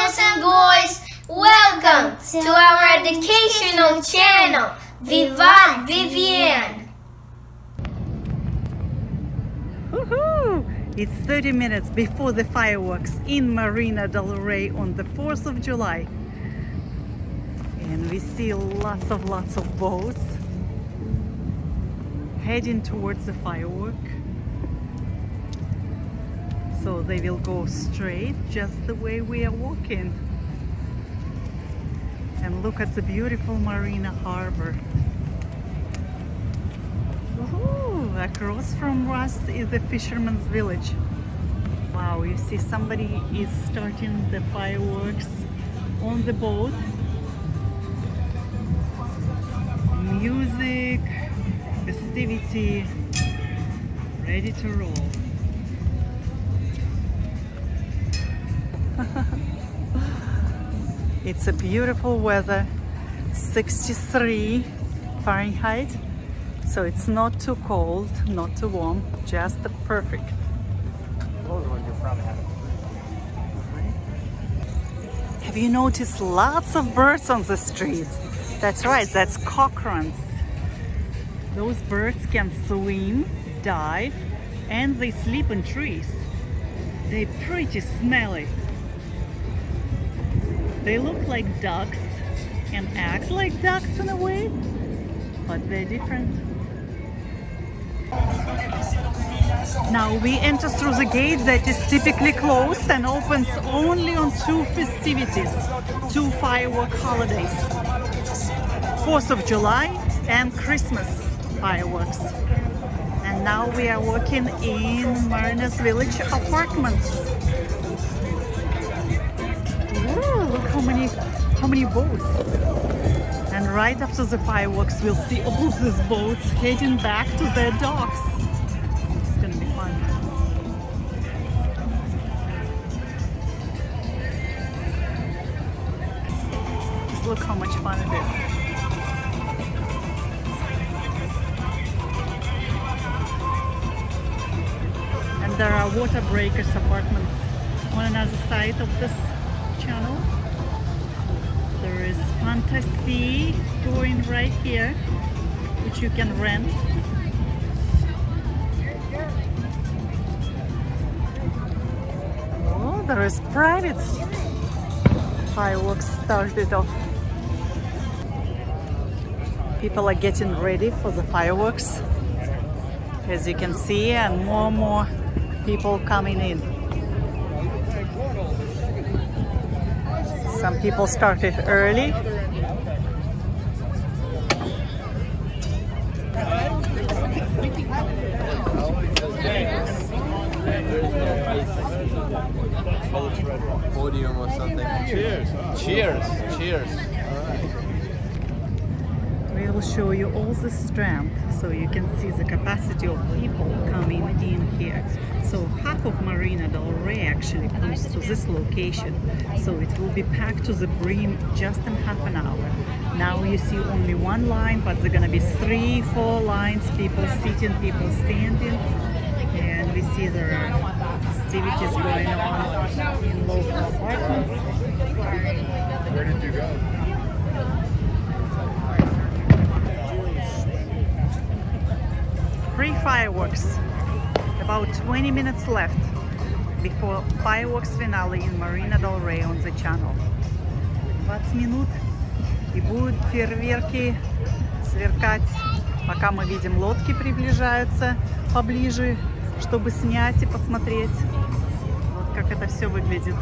girls and boys, welcome to our educational channel, Vivat Vivian. Woohoo! It's 30 minutes before the fireworks in Marina del Rey on the 4th of July. And we see lots of boats heading towards the firework. So they will go straight just the way we are walking. And look at the beautiful Marina harbor. Ooh, across from us is the fisherman's village. Wow, you see somebody is starting the fireworks on the boat. Music, festivity, ready to roll. It's a beautiful weather, 63 Fahrenheit, so it's not too cold, not too warm, just the perfect. Have you noticed lots of birds on the street? That's right, that's cormorants. Those birds can swim, dive, and they sleep in trees. They're pretty smelly. They look like ducks and act like ducks in a way, but they're different. Now we enter through the gate that is typically closed and opens only on two festivities, two firework holidays, 4th of July and Christmas fireworks. And now we are walking in Marina's Village apartments. Ooh, look how many boats. And right after the fireworks we'll see all these boats heading back to their docks. It's gonna be fun. Just look how much fun it is. And there are water breakers apartments on another side of this channel. There is fantasy going right here, which you can rent. Oh, there is private fireworks started off. People are getting ready for the fireworks, as you can see, and more people coming in. Some people started early. Podium or something. Cheers! Cheers! Cheers! We will show you all the strength, so you can see the capacity of people coming in here. So half of Marina del Rey actually comes to this location, so it will be packed to the brim just in half an hour. Now you see only one line, but there are gonna be 3-4 lines, people sitting, people standing, and we see there are festivities going on in local apartments. Where did you go? Pre-fireworks. About 20 minutes left before fireworks finale in Marina del Rey on the channel. 20 минут и будут фейерверки сверкать, пока мы видим лодки приближаются поближе, чтобы снять и посмотреть, вот как это все выглядит.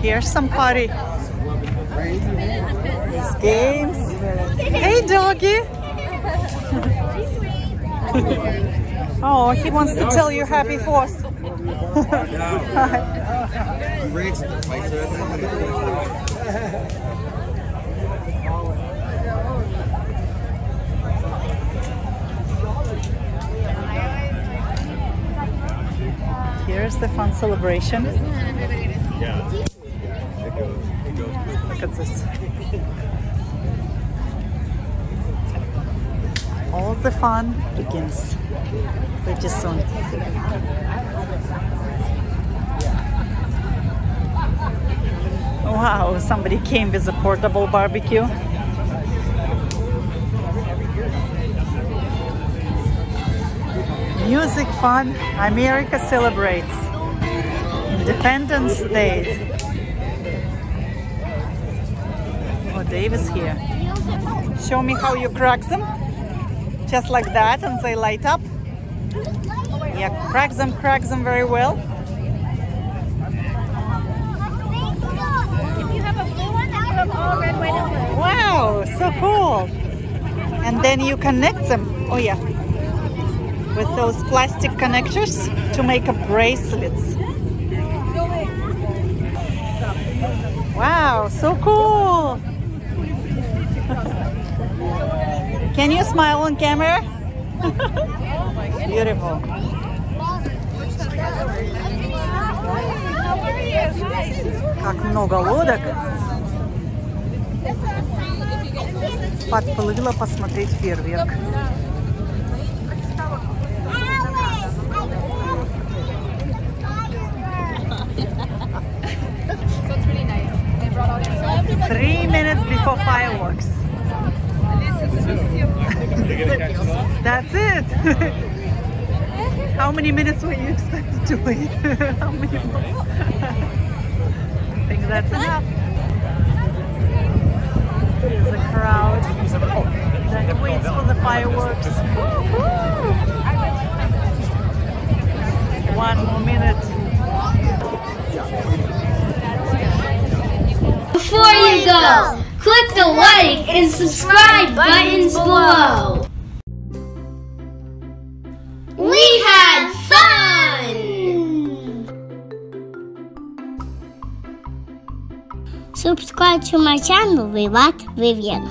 Here's some party. These games. Hey, doggy. Oh, he wants to tell you happy 4th. Here's the fun celebration. Yeah. Look at this. all the fun begins pretty soon. Wow, somebody came with a portable barbecue. Music, fun. America celebrates Independence Day. Oh, Dave is here. Show me how you crack them. Just like that, and they light up. Yeah, crack them very well. If you have a blue one, then you have all red, white, and blue. Wow, so cool. And then you connect them. Oh yeah. With those plastic connectors to make a bracelets. Wow, so cool! Can you smile on camera? Beautiful. Как много лодок. Подплыла посмотреть фейерверк. So it's really nice. They brought all their 3 minutes before fireworks. That's it. How many minutes were you expected to wait? How many more? I think that's enough. There's a crowd that waits for the fireworks. 1 more minute. Before you go, click the like and subscribe buttons below. We had fun! Subscribe to my channel, Vivat Vivian.